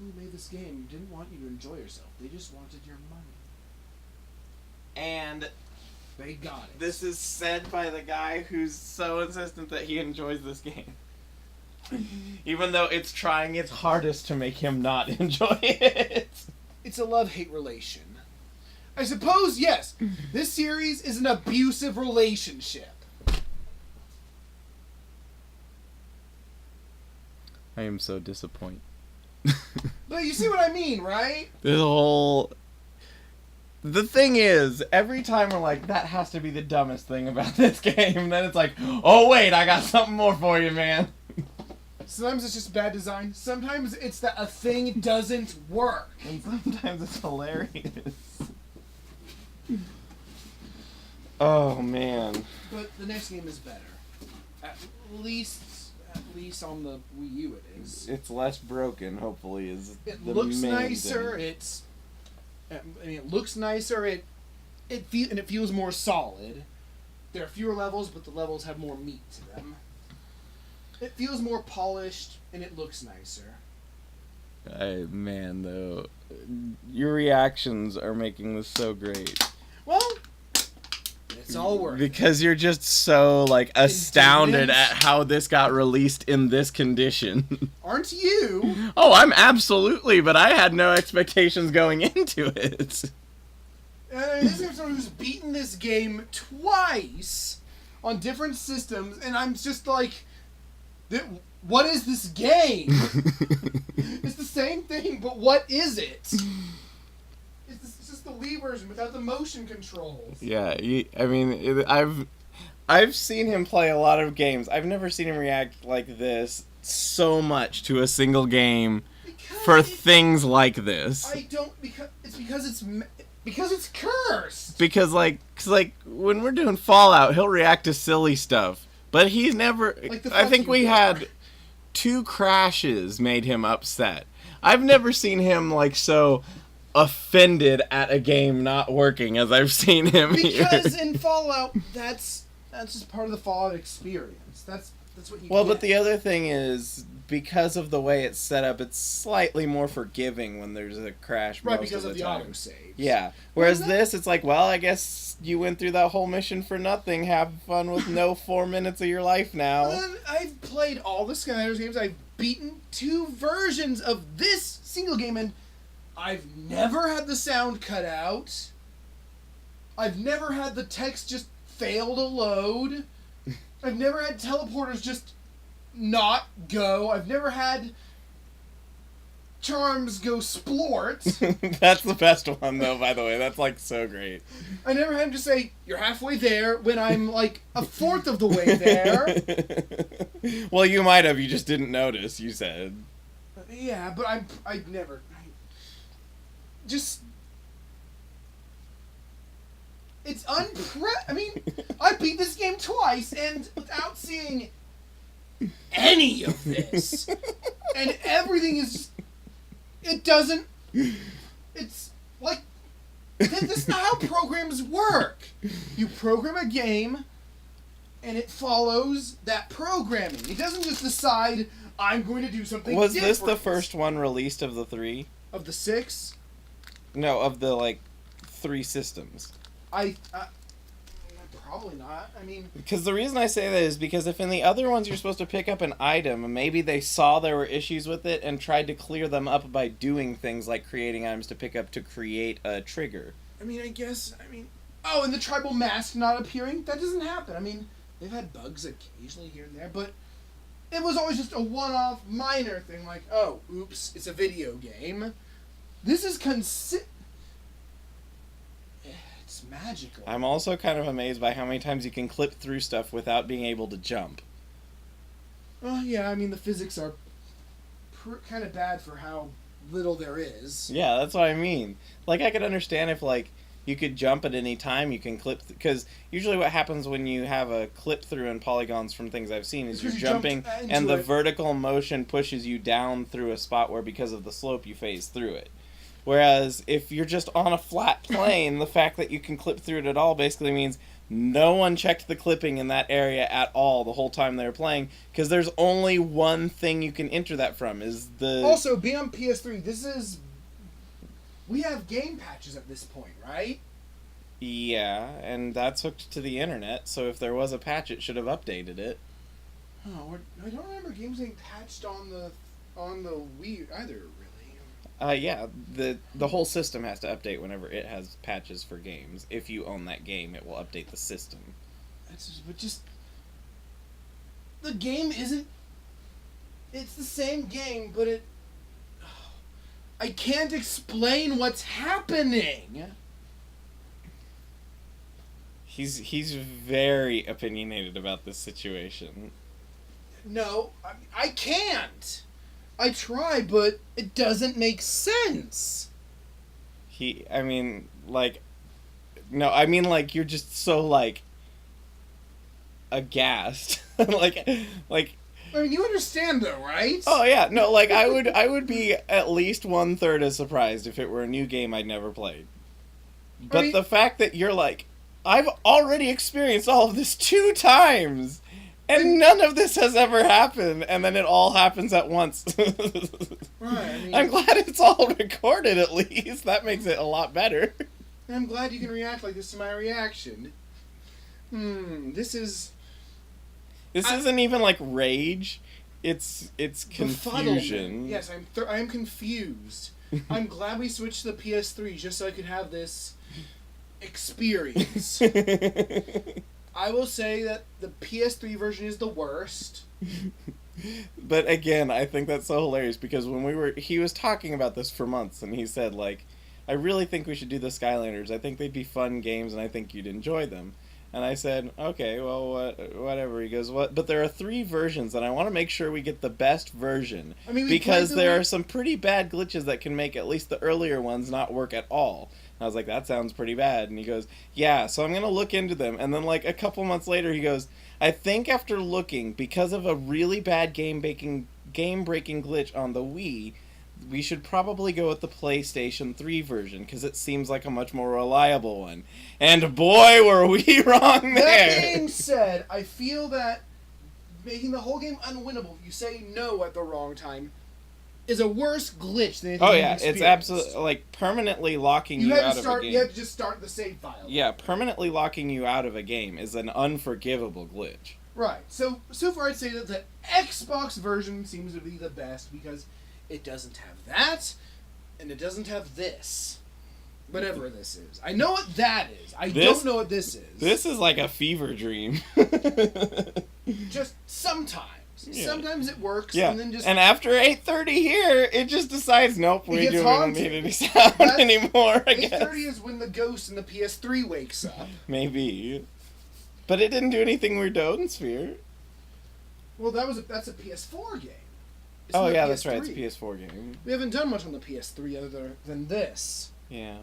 who made this game didn't want you to enjoy yourself. They just wanted your money. And they got it. This is said by the guy who's so insistent that he enjoys this game. Even though it's trying its hardest to make him not enjoy it. It's a love-hate relation. I suppose, yes, this series is an abusive relationship. I am so disappointed. But you see what I mean, right? The thing is, every time we're like, that has to be the dumbest thing about this game, then it's like, oh wait, I got something more for you, man. Sometimes it's just bad design. Sometimes it's that a thing doesn't work. And sometimes it's hilarious. Oh, man. But the next game is better. At least on the Wii U it is. It's less broken, hopefully, is it the looks main nicer. thing. It looks nicer. It feels more solid. There are fewer levels, but the levels have more meat to them. It feels more polished, and it looks nicer. Man, though, your reactions are making this so great. Well, it's all worth it. Because you're just so, like, astounded at how this got released in this condition. Aren't you? Oh, I'm absolutely, but I had no expectations going into it. This is someone who's beaten this game twice on different systems, and I'm just like, what is this game? It's the same thing, but what is it? It's just the Wii version without the motion controls. Yeah, I've seen him play a lot of games. I've never seen him react like this so much to a single game for things like this. Because it's cursed. Because when we're doing Fallout, he'll react to silly stuff, but he's never. I think we had 2 crashes made him upset. I've never seen him so offended at a game not working as I've seen him here. Because in Fallout, that's just part of the Fallout experience. That's what you Well, get. but the other thing is, because of the way it's set up, it's slightly more forgiving when there's a crash most because of the of the time. autosaves. Yeah. Whereas this, it's like, well, I guess you went through that whole mission for nothing. Have fun with no 4 minutes of your life now. Well, I've played all the Skylanders games. I've beaten 2 versions of this single game, and I've never had the sound cut out. I've never had the text just fail to load. I've never had teleporters just not go. I've never had charms go splort. That's the best one, though, by the way. That's, so great. I never had him just say, you're halfway there, when I'm, a fourth of the way there. Well, you might have. You just didn't notice, you said. Yeah, but I never... It's I beat this game twice, and without seeing any of this. And everything is... It doesn't... It's like... This is not how programs work. You program a game, and it follows that programming. It doesn't just decide, I'm going to do something different. Was this the first one released of the 3? Of the 6? No, of the, 3 systems. Probably not. Because the reason I say that is because if in the other ones you're supposed to pick up an item, maybe they saw there were issues with it and tried to clear them up by doing things like creating items to pick up to create a trigger. Oh, and the tribal mask not appearing? That doesn't happen. They've had bugs occasionally here and there, but it was always just a one-off minor thing like, oh, oops, it's a video game. This is it's magical. I'm also kind of amazed by how many times you can clip through stuff without being able to jump. Oh, yeah, the physics are kind of bad for how little there is. Yeah, that's what I mean. I could understand if, you could jump at any time, you can clip... Because usually what happens when you have a clip-through in polygons from things I've seen is you're jumping, and the vertical motion pushes you down through a spot where, because of the slope, you phase through it. Whereas, if you're just on a flat plane, the fact that you can clip through it at all basically means no one checked the clipping in that area at all the whole time they were playing, because there's only one thing you can enter that from, is the... Also, being on PS3, we have game patches at this point, right? Yeah, and that's hooked to the internet, so if there was a patch, it should have updated it. Oh, I don't remember games being patched on the Wii either, really. Yeah, the whole system has to update whenever it has patches for games. If you own that game, it will update the system. But the game isn't... It's the same game, but I can't explain what's happening. He's very opinionated about this situation. No, I can't. I try, but it doesn't make sense. You're just so, aghast. I mean, you understand, though, right? Oh, yeah. No, I would be at least 1/3 as surprised if it were a new game I'd never played. But the fact that you're like, I've already experienced all of this 2 times! And none of this has ever happened, and then it all happens at once. Right, I'm glad it's all recorded, at least. That makes it a lot better. I'm glad you can react like this to my reaction. This isn't even rage. It's confusion. Yes, I am confused. I'm glad we switched to the PS3 just so I could have this experience. I will say that the PS3 version is the worst. But again, I think that's so hilarious because he was talking about this for months, and he said, I really think we should do the Skylanders. I think they'd be fun games, and I think you'd enjoy them. And I said, okay, well, whatever. He goes, what? But there are 3 versions, and I want to make sure we get the best version. Because there are some pretty bad glitches that can make at least the earlier ones not work at all. I was like, that sounds pretty bad. And he goes, yeah, so I'm going to look into them. And then a couple months later, he goes, I think after looking, because of a really bad game-breaking glitch on the Wii, we should probably go with the PlayStation 3 version, because it seems like a much more reliable one. And boy, were we wrong there! That being said, I feel that making the whole game unwinnable if you say no at the wrong time is a worse glitch than anything you've experienced. It's absolutely, permanently locking you out of a game. You have to just start the save file. Yeah, permanently locking you out of a game is an unforgivable glitch. Right. So far I'd say that the Xbox version seems to be the best because it doesn't have that, and it doesn't have this. Whatever this is. I know what that is. I don't know what this is. This is like a fever dream. Just sometimes. Yeah. Sometimes it works, yeah. And after 8:30 here, it just decides, nope, we don't need any sound anymore, I guess. 8:30 is when the ghost in the PS3 wakes up. Maybe. But it didn't do anything weird to Odinsphere. Well, that's a PS4 game. Oh, yeah, that's right. It's a PS4 game. We haven't done much on the PS3 other than this. Yeah.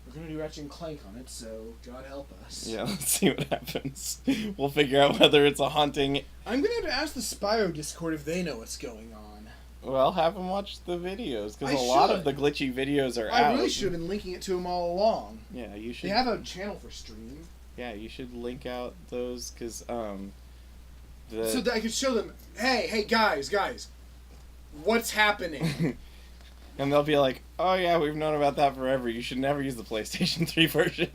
We're going to do Ratchet & Clank on it, so God help us. Yeah, let's see what happens. We'll figure out whether it's a haunting... I'm going to have to ask the Spyro Discord if they know what's going on. Well, have them watch the videos, because a lot of the glitchy videos are out. I really should have been linking it to them all along. Yeah, you should... They have a channel for streaming. Yeah, you should link out those, because, so that I could show them, hey, guys, what's happening? And they'll be like, oh yeah, we've known about that forever. You should never use the PlayStation 3 version.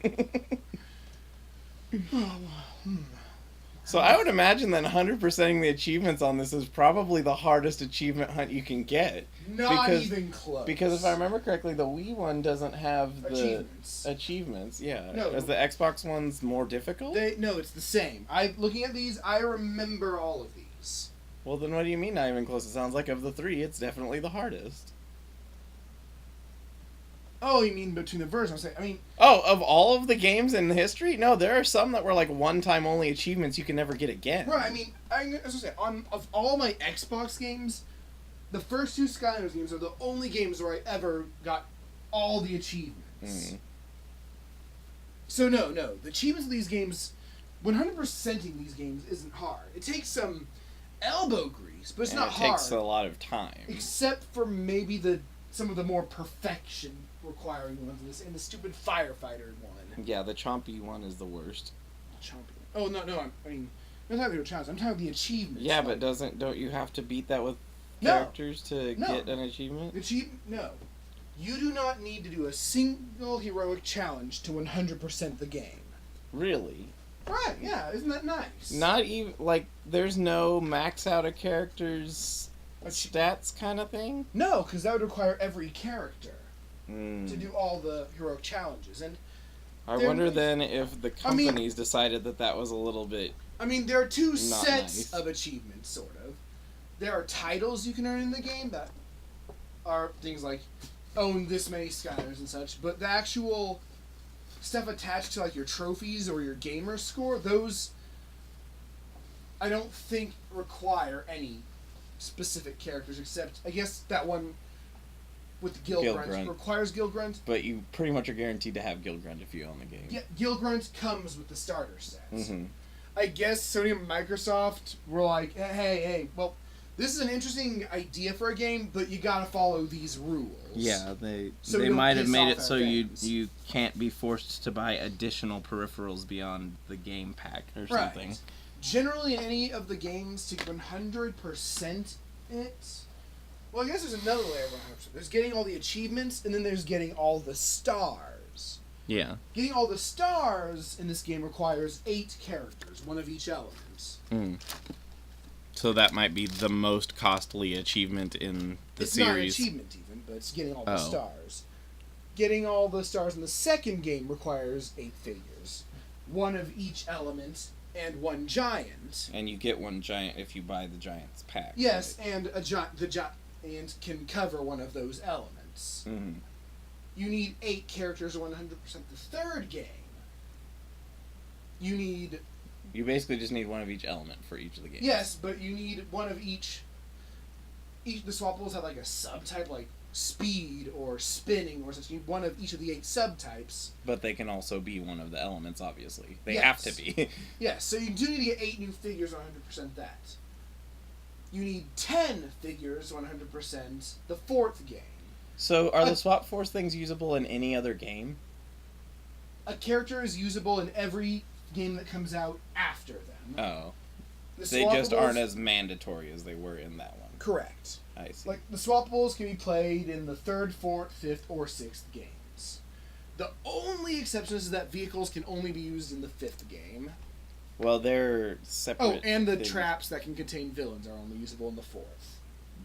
So I would imagine that 100%ing the achievements on this is probably the hardest achievement hunt you can get. Not even close. Because if I remember correctly, the Wii one doesn't have the achievements. Yeah. No. Is the Xbox one's more difficult? No, it's the same. Looking at these, I remember all of these. Well, then what do you mean not even close? It sounds like of the 3, it's definitely the hardest. Oh, you mean between the versions? Oh, of all of the games in history? No, there are some that were one-time only achievements you can never get again. Right, as I say, of all my Xbox games, the first 2 Skylanders games are the only games where I ever got all the achievements. So no, the achievements of these games, 100%ing these games isn't hard. It takes some elbow grease, but it's not hard. It takes a lot of time. Except for maybe some of the more perfection requiring ones in the stupid firefighter one. Yeah, the chompy one is the worst. champion. Oh no, I mean, I'm not talking about challenge. I'm talking about the achievements. Yeah, but don't you have to beat that with characters to get an achievement? No. You do not need to do a single heroic challenge to 100% the game. Really? Right, yeah, isn't that nice? Not even, like, there's no max out a character's stats kind of thing? No, because that would require every character to do all the heroic challenges. And I wonder then if the companies decided that was a little bit I mean, there are two not sets nice. of achievements, sort of. There are titles you can earn in the game that are things like own this many Skylanders and such, but the actual stuff attached to like your trophies or your gamer score, those I don't think require any specific characters, except I guess that one with the Gil Grunt requires Gil Grunt. But you pretty much are guaranteed to have Gil Grunt if you own the game. Yeah, Gil Grunt comes with the starter sets. Mm-hmm. I guess Sony and Microsoft were like, hey, well, this is an interesting idea for a game, but you gotta follow these rules. Yeah, they might have made it so you can't be forced to buy additional peripherals beyond the game pack or something. Generally, in any of the games, to 100% it... Well, I guess there's another layer of 100%. There's getting all the achievements, and then there's getting all the stars. Yeah. Getting all the stars in this game requires 8 characters, one of each element. Mm. So that might be the most costly achievement in the series. It's not an achievement even, but it's getting all the stars. Getting all the stars in the second game requires 8 figures. One of each element and 1 giant. And you get 1 giant if you buy the giant's pack. Yes, right? And the giant can cover one of those elements. Mm-hmm. You need 8 characters, 100% the third game. You basically just need one of each element for each of the games. Yes, but you need one of each. The swappables have like a subtype, like speed or spinning or such. You need one of each of the 8 subtypes. But they can also be one of the elements, obviously. They have to be. Yes, so you do need to get 8 new figures, 100% that. You need 10 figures, 100% the 4th game. So, are the Swap Force things usable in any other game? A character is usable in every game that comes out after them. Oh. They just aren't as mandatory as they were in that one. Correct. I see. Like, the swappables can be played in the 3rd, 4th, 5th, or 6th games. The only exception is that vehicles can only be used in the 5th game. Well, they're separate. Oh, and the traps that can contain villains are only usable in the 4th.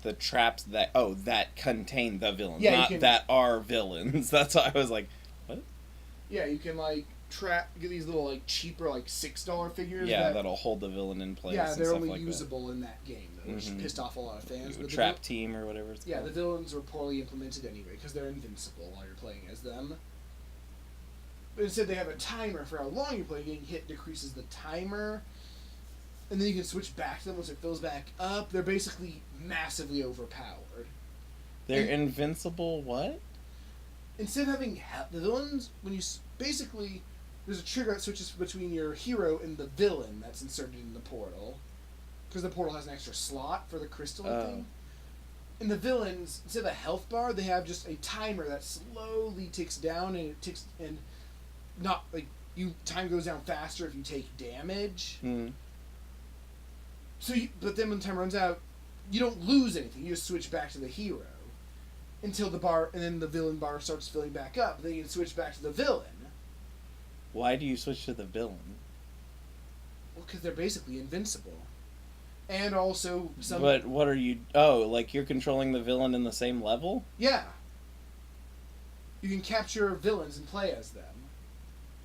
The traps that contain the villains, yeah, that are villains. That's why I was like, what? Yeah, you can get these little cheaper $6 figures. Yeah, that'll hold the villain in place. Yeah, they're only like usable in that game though, which pissed off a lot of fans. But trap team or whatever it's called. Yeah, the villains were poorly implemented anyway because they're invincible while you're playing as them. But instead, they have a timer for how long you play. Getting hit decreases the timer. And then you can switch back to them once it fills back up. They're basically massively overpowered. They're invincible what? Instead of having the villains, basically, there's a trigger that switches between your hero and the villain that's inserted in the portal. Because the portal has an extra slot for the crystal thing. And the villains, instead of a health bar, they have just a timer that slowly ticks down, and it ticks, and time goes down faster if you take damage. Mm. But then when the time runs out, you don't lose anything. You just switch back to the hero until and then the villain bar starts filling back up. Then you can switch back to the villain. Why do you switch to the villain? Well, because they're basically invincible, and also some. But what are you? Oh, like you're controlling the villain in the same level? Yeah. You can capture villains and play as them.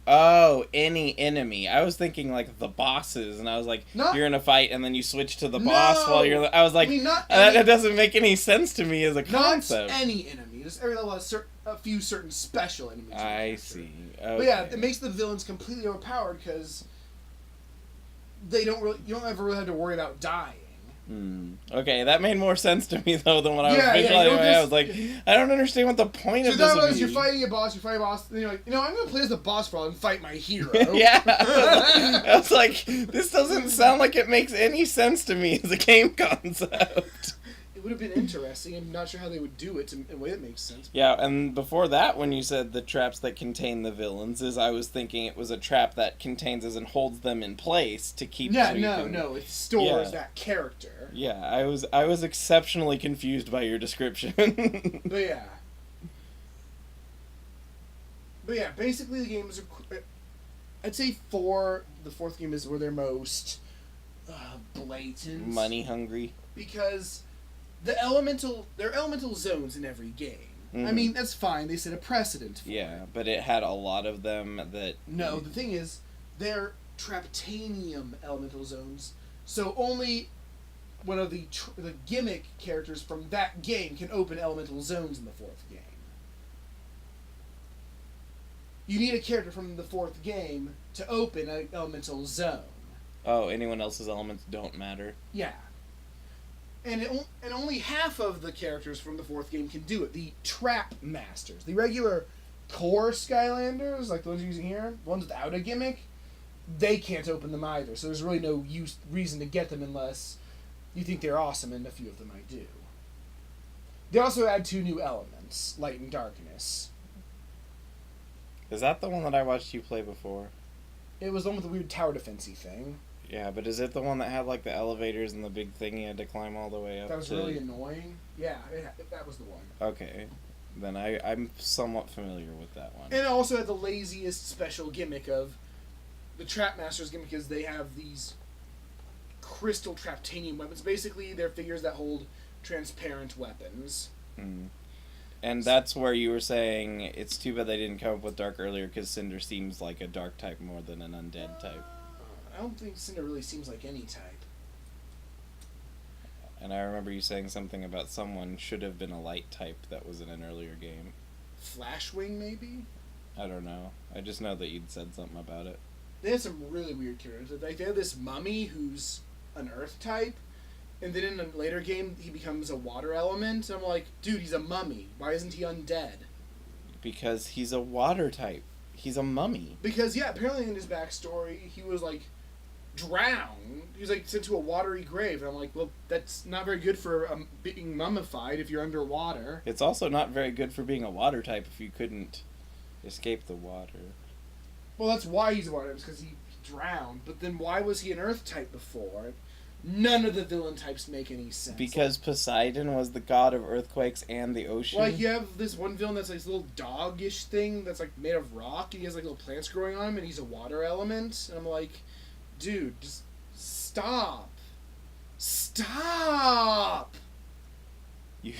Oh, any enemy. I was thinking like the bosses, and I was like, you're in a fight, and then you switch to the boss while you're. I was like, that doesn't make any sense to me as a concept. Not any enemy. Just every level has a few certain special enemies. I see. Okay. But yeah, it makes the villains completely overpowered because you don't ever really have to worry about dying. Okay, that made more sense to me though than what I was visualizing. I was like, I don't understand what the point of this is. You're fighting a boss, and then you're like, I'm going to play as the boss for a while and fight my hero. Yeah. I was like, this doesn't sound like it makes any sense to me as a game concept. it would have been interesting. I'm not sure how they would do it in a way that makes sense. Yeah, and before that, when you said the traps that contain the villains, I was thinking it was a trap that contains and holds them in place to keep. Yeah, no, it stores that character. Yeah, I was exceptionally confused by your description. But yeah, basically the games are. I'd say the fourth game is where they're most blatant, money hungry, because there are elemental zones in every game. Mm-hmm. I mean, that's fine. They set a precedent for it. Yeah, but it had a lot of them that... No, the thing is, they're Traptanium elemental zones, so only one of the gimmick characters from that game can open elemental zones in the fourth game. You need a character from the fourth game to open an elemental zone. Oh, anyone else's elements don't matter? Yeah. And only half of the characters from the fourth game can do it. The Trap Masters. The regular core Skylanders, like the ones you're using here, the ones without a gimmick, they can't open them either. So there's really no reason to get them unless you think they're awesome, and a few of them might do. They also add 2 new elements, Light and Darkness. Is that the one that I watched you play before? It was the one with the weird tower defense-y thing. Yeah, but is it the one that had like the elevators and the big thing you had to climb all the way up? That was really annoying. Yeah, that was the one. Okay, then I'm somewhat familiar with that one. And it also had the laziest special gimmick of the Trap Masters gimmick is they have these crystal Traptanium weapons. Basically, they're figures that hold transparent weapons. Mm. And that's where you were saying it's too bad they didn't come up with Dark earlier, because Cinder seems like a Dark type more than an Undead type. I don't think Cinder really seems like any type. And I remember you saying something about someone should have been a Light type that was in an earlier game. Flashwing, maybe? I don't know. I just know that you'd said something about it. They had some really weird characters. Like, they have this mummy who's an Earth type, and then in a later game, he becomes a water element. And I'm like, dude, he's a mummy. Why isn't he undead? Because he's a water type. He's a mummy. Because, yeah, apparently in his backstory, he was, like, drowned. He was, like, sent to a watery grave. And I'm like, well, that's not very good for being mummified if you're underwater. It's also not very good for being a water type if you couldn't escape the water. Well, that's why he's a water type, because he drowned. But then why was he an Earth type before? None of the villain types make any sense. Because Poseidon was the god of earthquakes and the ocean. Like, you have this one villain that's like this little dog-ish thing that's like made of rock, and he has like little plants growing on him, and he's a water element. And I'm like, dude, just stop. Stop! You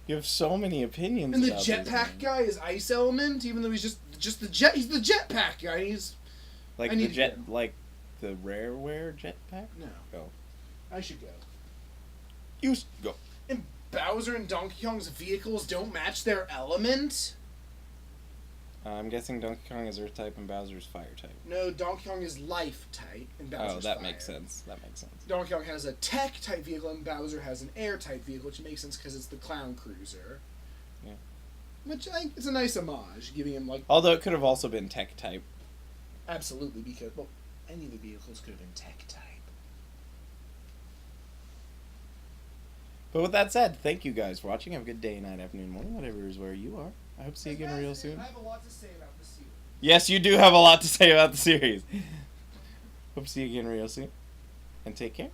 have so many opinions. And the jetpack guy is ice element, even though he's just the jet. He's the jetpack guy. He's like the jet, like the Rareware jetpack. No. Go. I should go. You go. And Bowser and Donkey Kong's vehicles don't match their element? I'm guessing Donkey Kong is Earth type and Bowser's Fire type. No, Donkey Kong is Life type and Bowser's Fire. Fire. Makes sense. That makes sense. Donkey Kong has a Tech type vehicle and Bowser has an Air type vehicle, which makes sense because it's the Clown Cruiser. Yeah. Which I think is a nice homage, giving him like... Although it could have also been Tech type. Absolutely, because, well, any of the vehicles could have been Tech type. But with that said, thank you guys for watching. Have a good day, night, afternoon, morning, whatever is where you are. I hope to see you again real soon. I have a lot to say about the series. Yes, you do have a lot to say about the series. Hope to see you again real soon. And take care.